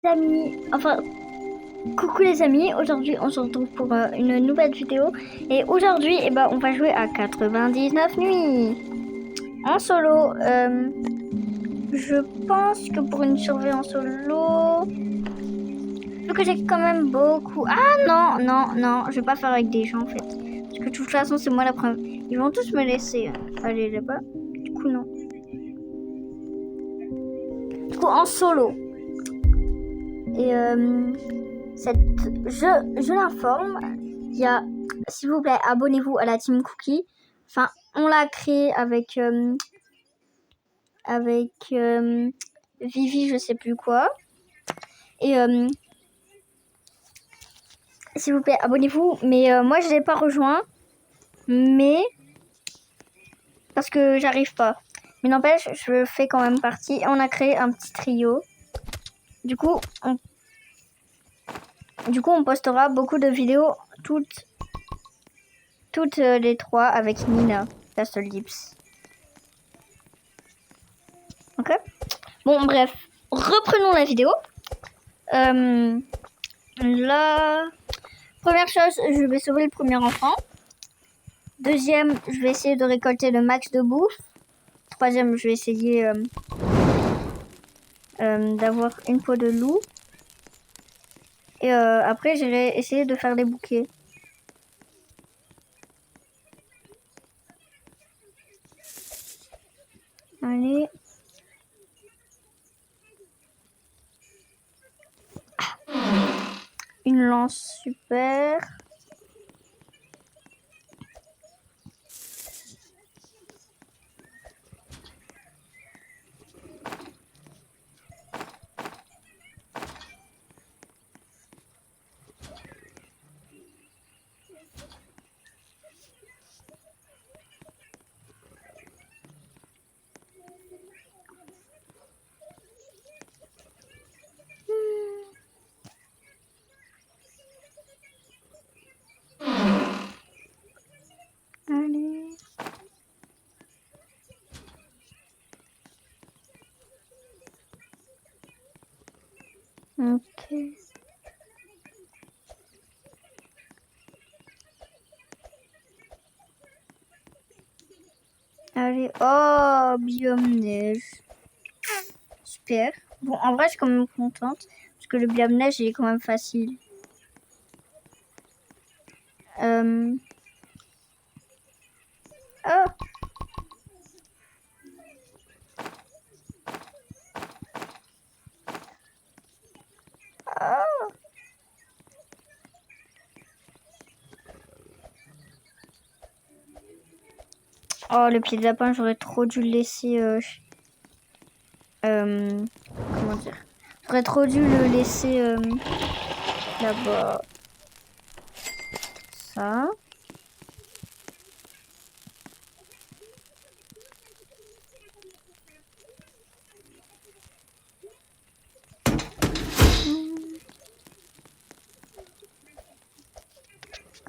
Amis, enfin, coucou les amis, aujourd'hui on se retrouve pour une nouvelle vidéo et aujourd'hui on va jouer à 99 nuits en solo. Je pense que pour une survie en solo, vu que j'ai quand même beaucoup... Ah non, je vais pas faire avec des gens en fait. Parce que de toute façon c'est moi la première. Ils vont tous me laisser aller là-bas. Du coup non. Du coup en solo. Et je l'informe, il y a, s'il vous plaît, abonnez-vous à la Team Cookie. Enfin, on l'a créé avec Vivi, je sais plus quoi. Et s'il vous plaît, abonnez-vous. Mais moi, je l'ai pas rejoint. Mais parce que j'arrive pas. Mais n'empêche, je fais quand même partie. Et on a créé un petit trio. Du coup, on postera beaucoup de vidéos, toutes les trois avec Nina, la seule lips. Ok. Bon, bref, reprenons la vidéo. La première chose, je vais sauver le premier enfant. Deuxième, je vais essayer de récolter le max de bouffe. Troisième, je vais essayer d'avoir une peau de loup. Et après, j'irai essayer de faire des bouquets. Allez. Une lance, super. Allez. Ok. Allez, oh, biome neige. Super. Bon, en vrai, je suis quand même contente. Parce que le biome neige, il est quand même facile. Oh. Oh. Oh, le pied de lapin, j'aurais trop dû le laisser... comment dire? J'aurais trop dû le laisser là-bas. Ça.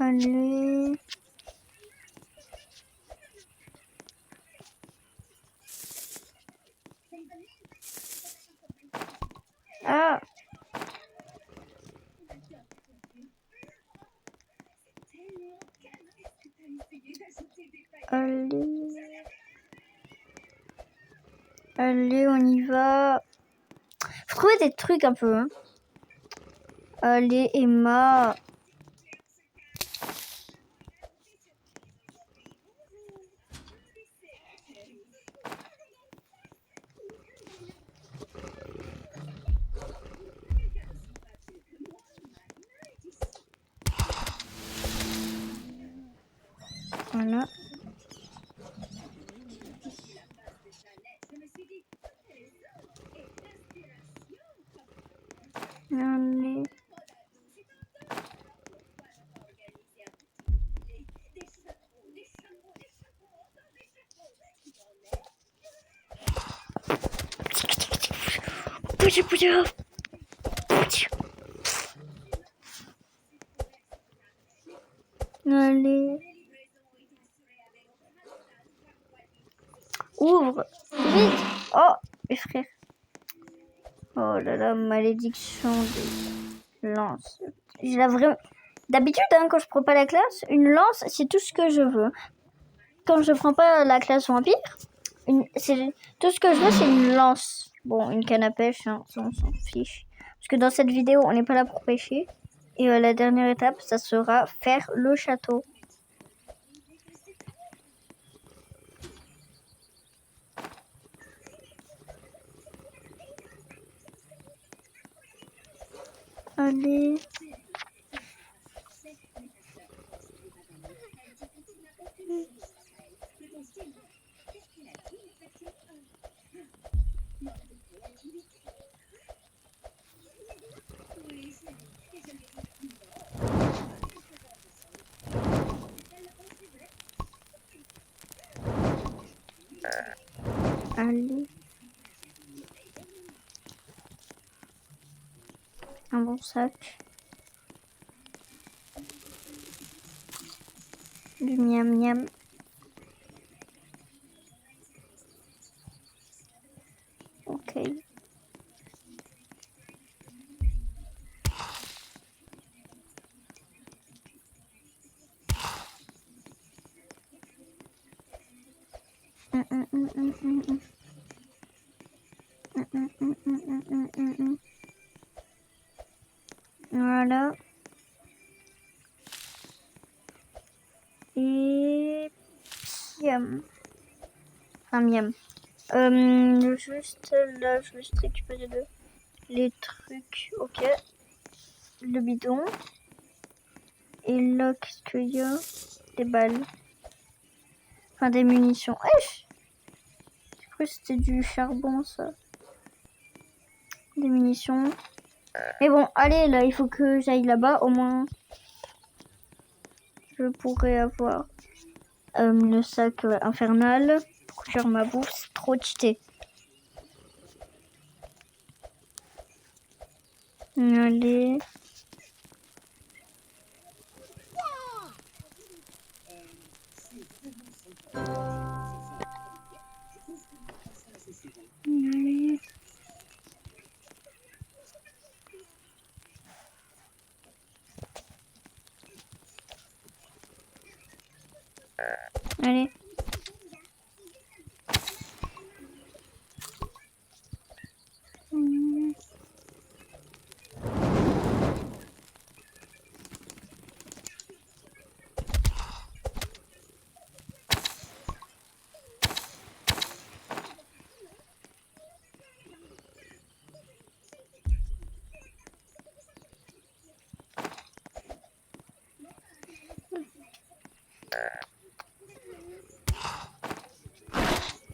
Allez. Ah. Allez. Allez, on y va. Faut trouver des trucs un peu. Hein. Allez, Emma. Voilà. Allez. Allez. Ouvre. Vite. Oh, mes frères. Oh Oh là là, malédiction des lances. J'ai la vraie... D'habitude, hein, quand je prends pas la classe, une lance, c'est tout ce que je veux. Quand je prends pas la classe vampire, tout ce que je veux, c'est une lance. Bon, une canne à pêche, hein, ça, on s'en fiche. Parce que dans cette vidéo, on n'est pas là pour pêcher. Et la dernière étape, ça sera faire le château. Allez. Allez. Un bon sac. Du miam miam. Ok. Voilà. Et miam. Enfin miam. Juste là, je vais juste récupérer les trucs. Ok. Le bidon. Et là, qu'est-ce qu'il y a? Des balles. Enfin, des munitions. Wesh! J'ai cru que c'était du charbon, ça. Des munitions. Mais bon, allez, là, il faut que j'aille là-bas. Au moins, je pourrais avoir le sac infernal. Pour faire ma bouffe, c'est trop cheaté. Allez. Allez. Allez.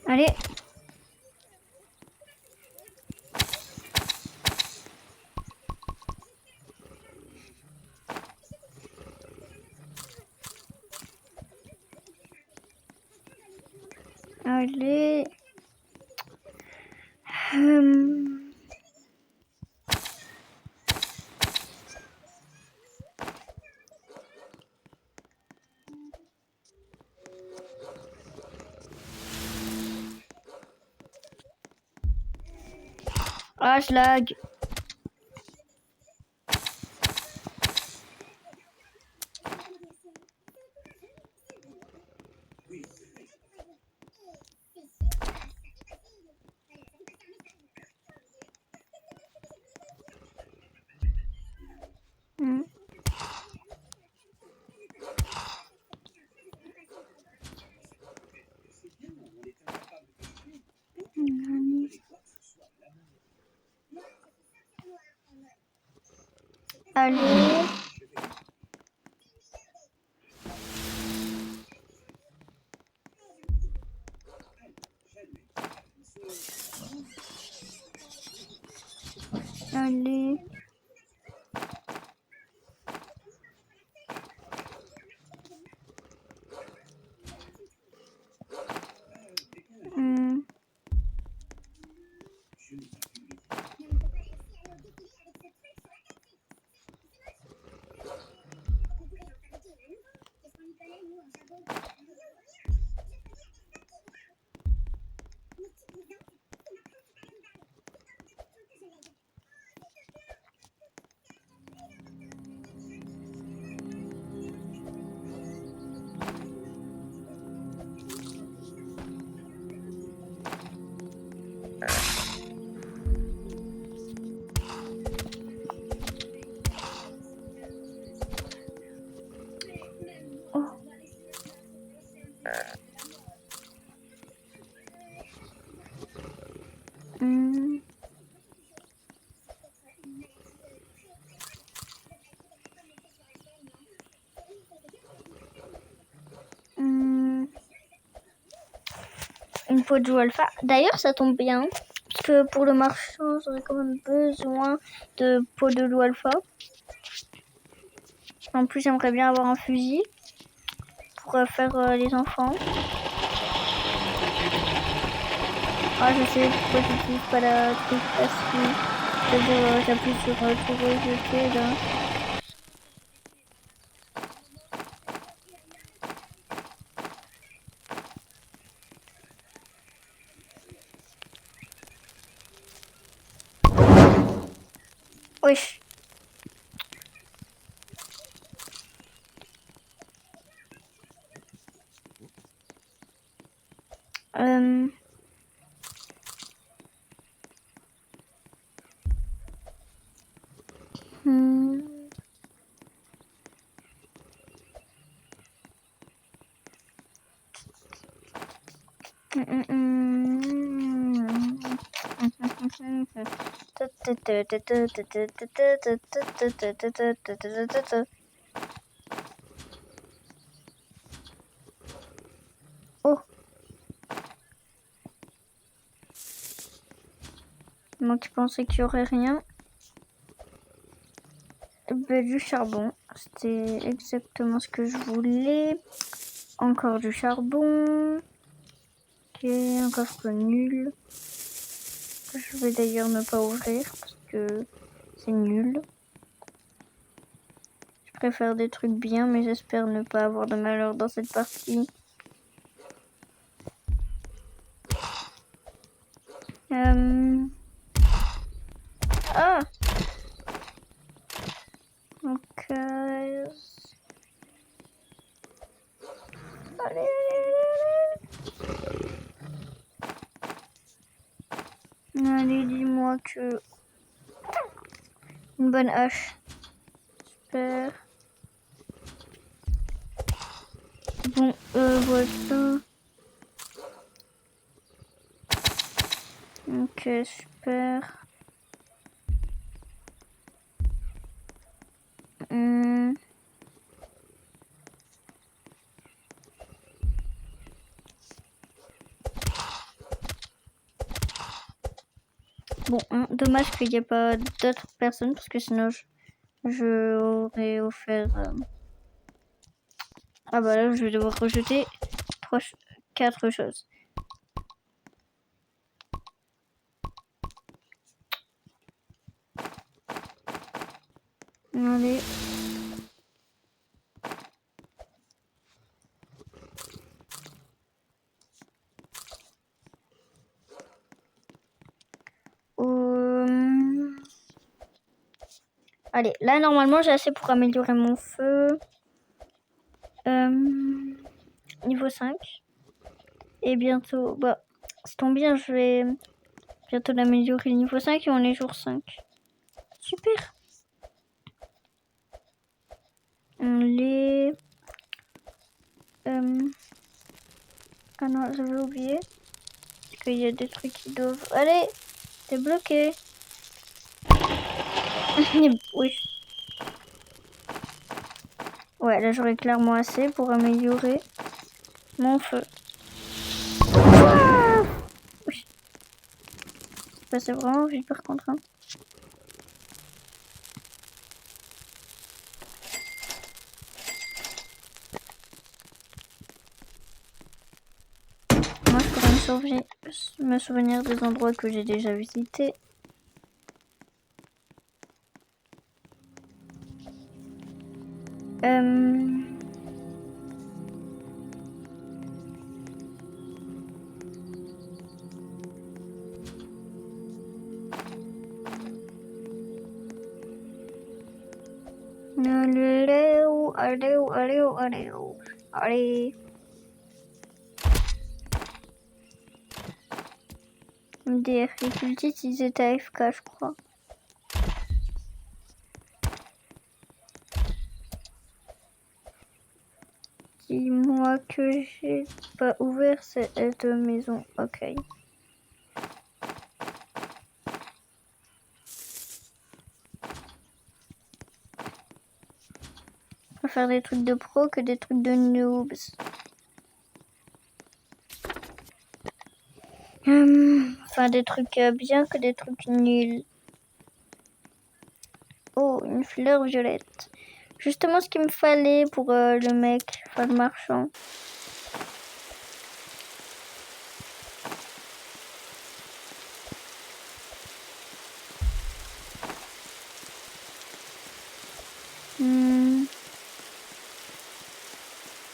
Allez. Allez. Ah, je lag. Allez. Allez. une peau de joue alpha. D'ailleurs, ça tombe bien. Parce que pour le marchand, j'aurais quand même besoin de peau de loup alpha. En plus, j'aimerais bien avoir un fusil pour faire les enfants. Ah, je sais pourquoi j'utilise pas la truc facile. C'est-à-dire, j'appuie sur tout rejeter là. Wesh. Oh. Moi qui pensais qu'il y aurait rien. Ben, du charbon. C'était exactement ce que je voulais. Encore du charbon. Ok, un coffre nul. Je vais d'ailleurs ne pas ouvrir parce que c'est nul. Je préfère des trucs bien, mais j'espère ne pas avoir de malheur dans cette partie. Ah! Ok. Allez, allez, allez. Allez, dis-moi que... Une bonne hache. Super. Bon, voilà. Ok, super. Bon, dommage qu'il n'y ait pas d'autres personnes parce que sinon je aurais offert... Ah bah là, je vais devoir rejeter 4 choses. Allez. Allez, là normalement j'ai assez pour améliorer mon feu. Niveau 5. Et bientôt, bah, ça tombe bien, je vais bientôt l'améliorer niveau 5 et on est jour 5. Super. Les... Ah non, j'avais oublié. Parce qu'il y a des trucs qui doivent... Allez, t'es bloqué. Oui. Ouais, là j'aurais clairement assez pour améliorer mon feu. Ah oui. C'est vraiment vite par contre. Hein. Moi je pourrais me souvenir des endroits que j'ai déjà visités. Allez. MDR, les cultistes, ils étaient AFK, je crois. Dis-moi que j'ai pas ouvert cette maison. Ok. Je préfère des trucs de pro que des trucs de noobs. Enfin, des trucs bien que des trucs nuls. Oh, une fleur violette. Justement ce qu'il me fallait pour le mec, enfin le marchand.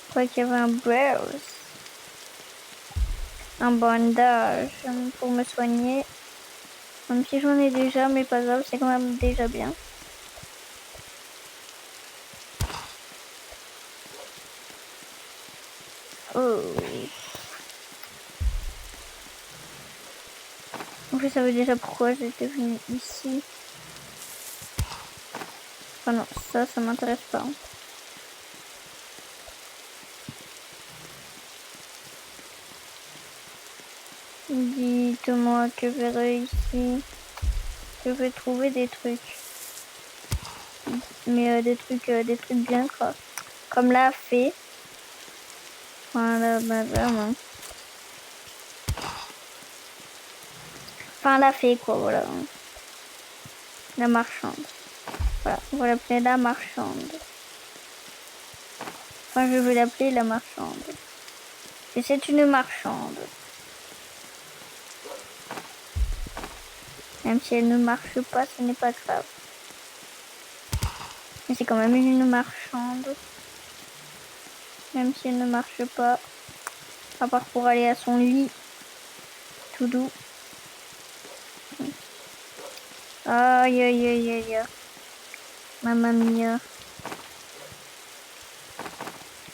Je crois qu'il y avait un browse. Un bandage pour me soigner. Même si j'en ai déjà, mais pas grave, c'est quand même déjà bien. Oh. Vous savez déjà pourquoi j'étais venue ici. Enfin non, ça m'intéresse pas. Dites-moi que verrai ici. Je vais trouver des trucs. Mais des trucs bien quoi. Comme la fée. Voilà, vraiment. Enfin la fée quoi, voilà. La marchande. Voilà, on va l'appeler la marchande. Enfin, je vais l'appeler la marchande. Et c'est une marchande. Même si elle ne marche pas, ce n'est pas grave. Mais c'est quand même une marchande. Même si elle ne marche pas. À part pour aller à son lit. Tout doux. Aïe, aïe, aïe, aïe. Mamma mia.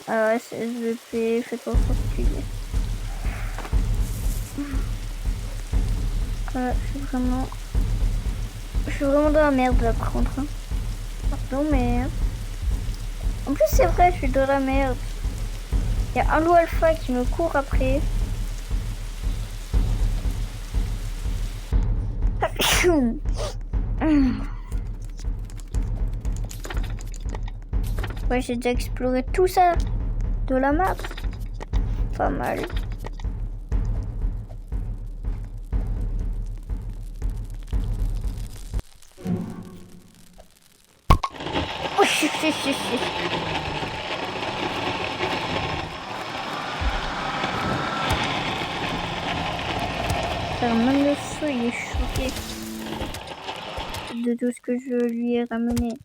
SVP, faites-toi fortuner. Je suis vraiment dans la merde là par contre. Pardon, mais. En plus, c'est vrai, je suis dans la merde. Il y a un loup alpha qui me court après. Ouais, j'ai déjà exploré tout ça de la map. Pas mal. Même le feu, il est choqué de tout ce que je lui ai ramené.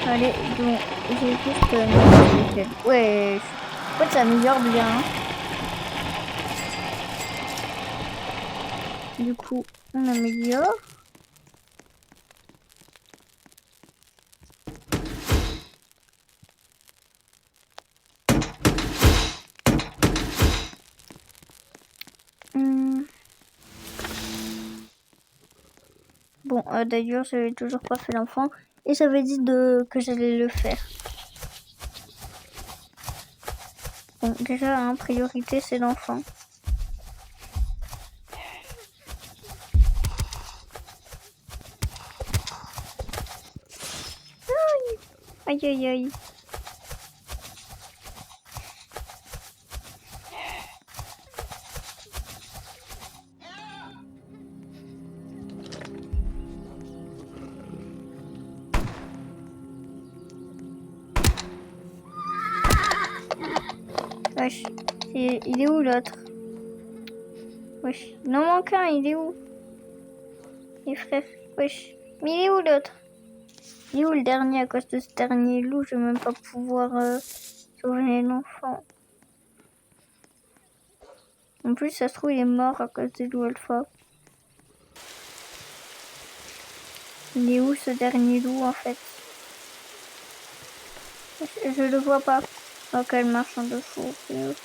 Allez, donc, j'ai juste... ouais, en fait, ça améliore bien. Du coup, on améliore. Bon, d'ailleurs, j'avais toujours pas fait l'enfant et j'avais dit que j'allais le faire. Bon, déjà, en priorité, c'est l'enfant. Aïe, aïe, aïe. Wesh, il est où l'autre? Wesh, il en manque un, il est où? Les frères, wesh, mais il est où l'autre? Il est où le dernier? À cause de ce dernier loup, je vais même pas pouvoir sauver l'enfant. En plus, ça se trouve, il est mort à cause des loups alpha. Il est où ce dernier loup en fait? Je le vois pas. Ok, le marchand de fourrure.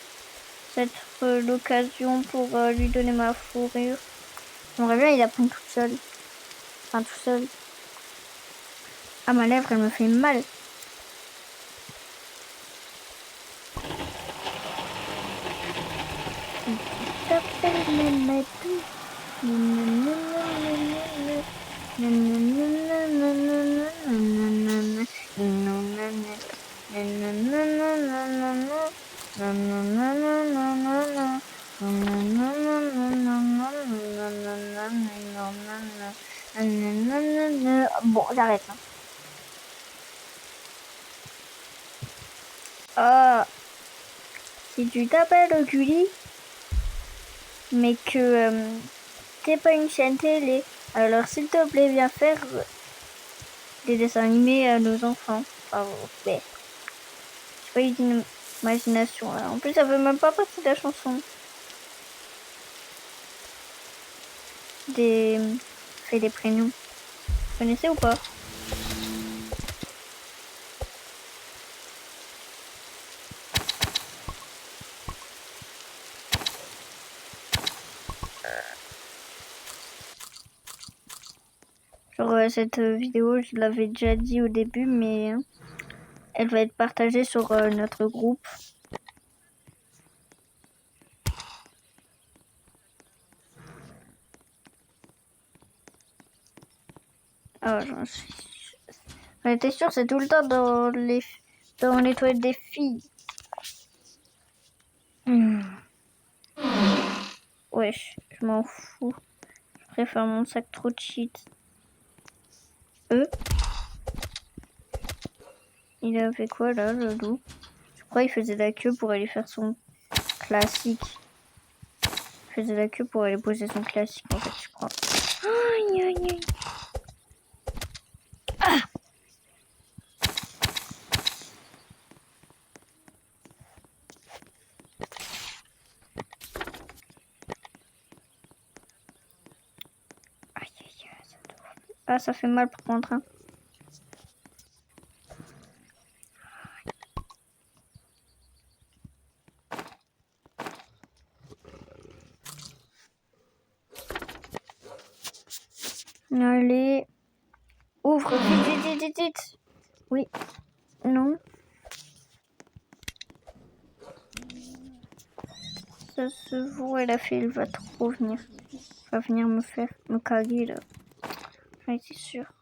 C'est l'occasion pour lui donner ma fourrure. J'aimerais bien, il apprend toute seule. Enfin, tout seul. Ah, ma lèvre, elle me fait mal. j'arrête. Hein. Ah, si tu t'appelles Julie, mais que t'es pas une chaîne télé, alors s'il te plaît, viens faire des dessins animés à nos enfants. Enfin, ouais. J'ai pas eu d'imagination. En plus, ça veut même pas partie de la chanson. Fait des prénoms. Vous connaissez ou pas? Genre cette vidéo, je l'avais déjà dit au début, mais elle va être partagée sur notre groupe. Ah, j'en étais sûre, c'est tout le temps dans les toilettes des filles. Wesh, je m'en fous. Je préfère mon sac trop cheat. Il a fait quoi là, le loup? Je crois qu'il faisait la queue pour aller faire son classique. Il faisait la queue pour aller poser son classique en fait, je crois. Aïe aïe aïe. Ah! Aïe aïe aïe, ça doit... Ah, ça fait mal par contre. Hein. Allez. Ouvre, vite, vite, vite, vite. Oui. Non. Ça se voit, elle a fait, elle va trop venir. Elle va venir me caguer là. J'en étais sûre.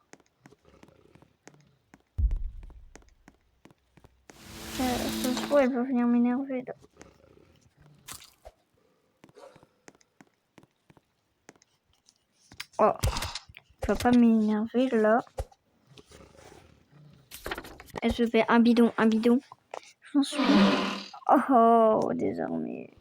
Ça se voit, elle va venir m'énerver là. Oh. Elle va pas m'énerver là. Elle se fait un bidon, un bidon. J'en suis. Oh, désormais.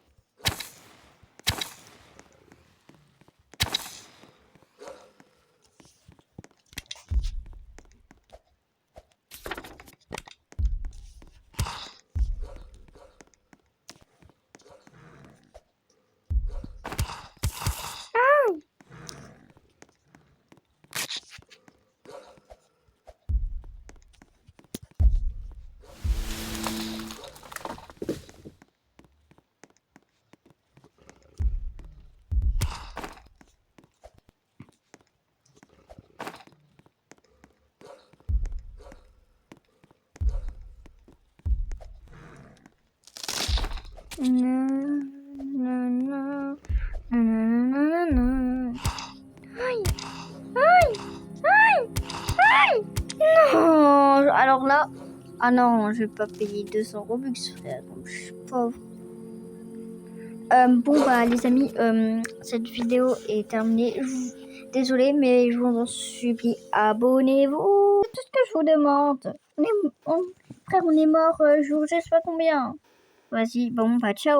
Non, non, non, non, non, non, non. Aïe, aïe, aïe, aïe. Non, alors là, ah non, je vais pas payer 200 Robux, frère, donc je suis pauvre. Bon bah les amis, cette vidéo est terminée. Désolée, mais je vous en supplie, abonnez-vous. C'est tout ce que je vous demande. Frère, on est mort, je sais pas combien. Vas-y, bon bah ciao.